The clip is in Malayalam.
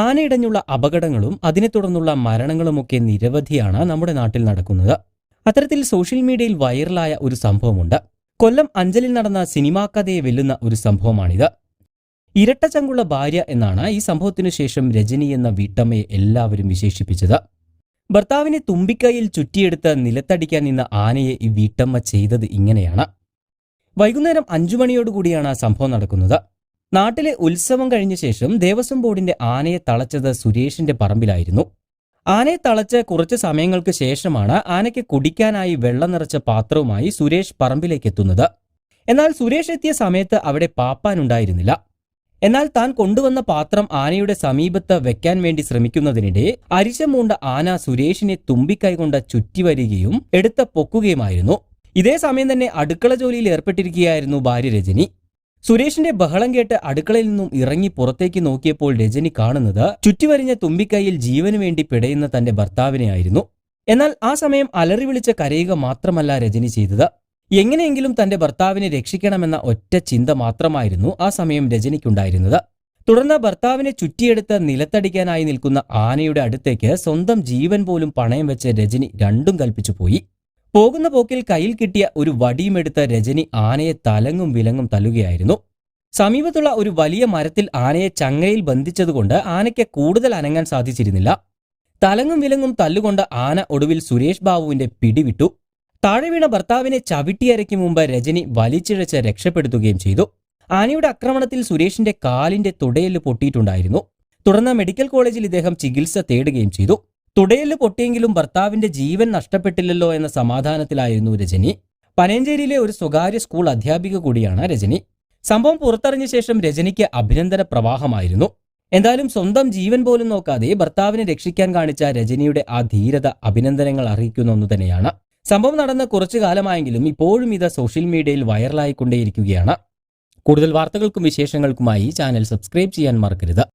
ആനയിടഞ്ഞുള്ള അപകടങ്ങളും അതിനെ തുടർന്നുള്ള മരണങ്ങളുമൊക്കെ നിരവധിയാണ് നമ്മുടെ നാട്ടിൽ നടക്കുന്നത്. അത്തരത്തിൽ സോഷ്യൽ മീഡിയയിൽ വൈറലായ ഒരു സംഭവമുണ്ട്. കൊല്ലം അഞ്ചലിൽ നടന്ന സിനിമാ കഥയെ വെല്ലുന്ന ഒരു സംഭവമാണിത്. ഇരട്ടച്ചങ്കുള്ള ഭാര്യ എന്നാണ് ഈ സംഭവത്തിനു ശേഷം രജനി എന്ന വീട്ടമ്മയെ എല്ലാവരും വിശേഷിപ്പിച്ചത്. ഭർത്താവിനെ തുമ്പിക്കൈയിൽ ചുറ്റിയെടുത്ത് നിലത്തടിക്കാൻ നിന്ന ആനയെ ഈ വീട്ടമ്മ ചെയ്തത് ഇങ്ങനെയാണ്. വൈകുന്നേരം 5 മണിയോടുകൂടിയാണ് സംഭവം നടക്കുന്നത്. നാട്ടിലെ ഉത്സവം കഴിഞ്ഞ ശേഷം ദേവസ്വം ബോർഡിന്റെ ആനയെ തളച്ചത് സുരേഷിന്റെ പറമ്പിലായിരുന്നു. ആനയെ തളച്ച് കുറച്ച് സമയങ്ങൾക്ക് ശേഷമാണ് ആനയ്ക്ക് കുടിക്കാനായി വെള്ളം നിറച്ച പാത്രവുമായി സുരേഷ് പറമ്പിലേക്ക് എത്തുന്നത്. എന്നാൽ സുരേഷ് എത്തിയ സമയത്ത് അവിടെ പാപ്പാനുണ്ടായിരുന്നില്ല. എന്നാൽ താൻ കൊണ്ടുവന്ന പാത്രം ആനയുടെ സമീപത്ത് വെക്കാൻ വേണ്ടി ശ്രമിക്കുന്നതിനിടെ അരിശം പൂണ്ട ആന സുരേഷിനെ തുമ്പിക്കൈകൊണ്ട് ചുറ്റിവരികയും എടുത്ത് പൊക്കുകയുമായിരുന്നു. ഇതേ സമയം തന്നെ അടുക്കള ജോലിയിൽ ഏർപ്പെട്ടിരിക്കുകയായിരുന്നു ഭാര്യ രജനി. സുരേഷിന്റെ ബഹളം കേട്ട് അടുക്കളയിൽ നിന്നും ഇറങ്ങി പുറത്തേക്ക് നോക്കിയപ്പോൾ രജനി കാണുന്നത് ചുറ്റിവരിഞ്ഞ തുമ്പിക്കൈയിൽ ജീവന് വേണ്ടി പിടയുന്ന തന്റെ ഭർത്താവിനെയായിരുന്നു. എന്നാൽ ആ സമയം അലറി വിളിച്ച് കരയുക മാത്രമല്ല രജനി ചെയ്തത്. എങ്ങനെയെങ്കിലും തന്റെ ഭർത്താവിനെ രക്ഷിക്കണമെന്ന ഒറ്റ ചിന്ത മാത്രമായിരുന്നു ആ സമയം രജനിക്കുണ്ടായിരുന്നത്. തുടർന്ന് ഭർത്താവിനെ ചുറ്റിയെടുത്ത് നിലത്തടിക്കാനായി നിൽക്കുന്ന ആനയുടെ അടുത്തേക്ക് സ്വന്തം ജീവൻ പോലും പണയം വെച്ച് രജനി രണ്ടും കൽപ്പിച്ചു പോയി. പോകുന്ന പോക്കിൽ കയ്യിൽ കിട്ടിയ ഒരു വടിയുമെടുത്ത് രജനി ആനയെ തലങ്ങും വിലങ്ങും തല്ലുകയായിരുന്നു. സമീപത്തുള്ള ഒരു വലിയ മരത്തിൽ ആനയെ ചങ്ങലയിൽ ബന്ധിച്ചതുകൊണ്ട് ആനയ്ക്ക് കൂടുതൽ അനങ്ങാൻ സാധിച്ചിരുന്നില്ല. തലങ്ങും വിലങ്ങും തല്ലുകൊണ്ട് ആന ഒടുവിൽ സുരേഷ് ബാബുവിന്റെ പിടിവിട്ടു. താഴെ വീണ ഭർത്താവിനെ ചവിട്ടിയരയ്ക്കും മുമ്പ് രജനി വലിച്ചിഴച്ച് രക്ഷപ്പെടുത്തുകയും ചെയ്തു. ആനയുടെ ആക്രമണത്തിൽ സുരേഷിന്റെ കാലിന്റെ തുടയെല്ല് പൊട്ടിയിട്ടുണ്ടായിരുന്നു. തുടർന്ന് മെഡിക്കൽ കോളേജിൽ ഇദ്ദേഹം ചികിത്സ തേടുകയും ചെയ്തു. തുടയെല്ല് പൊട്ടിയെങ്കിലും ഭർത്താവിന്റെ ജീവൻ നഷ്ടപ്പെട്ടില്ലല്ലോ എന്ന സമാധാനത്തിലായിരുന്നു രജനി. പനയഞ്ചേരിയിലെ ഒരു സ്വകാര്യ സ്കൂൾ അധ്യാപിക കൂടിയാണ് രജനി. സംഭവം പുറത്തറിഞ്ഞ ശേഷം രജനിക്ക് അഭിനന്ദന പ്രവാഹമായിരുന്നു. എന്തായാലും സ്വന്തം ജീവൻ പോലും നോക്കാതെ ഭർത്താവിനെ രക്ഷിക്കാൻ കാണിച്ച രജനിയുടെ ആ ധീരത അഭിനന്ദനങ്ങൾ അറിയിക്കുന്ന ഒന്നു തന്നെയാണ്. സംഭവം നടന്ന് കുറച്ചു കാലമായെങ്കിലും ഇപ്പോഴും ഇത് സോഷ്യൽ മീഡിയയിൽ വൈറലായിക്കൊണ്ടേയിരിക്കുകയാണ്. കൂടുതൽ വാർത്തകൾക്കും വിശേഷങ്ങൾക്കുമായി ചാനൽ സബ്സ്ക്രൈബ് ചെയ്യാൻ മറക്കരുത്.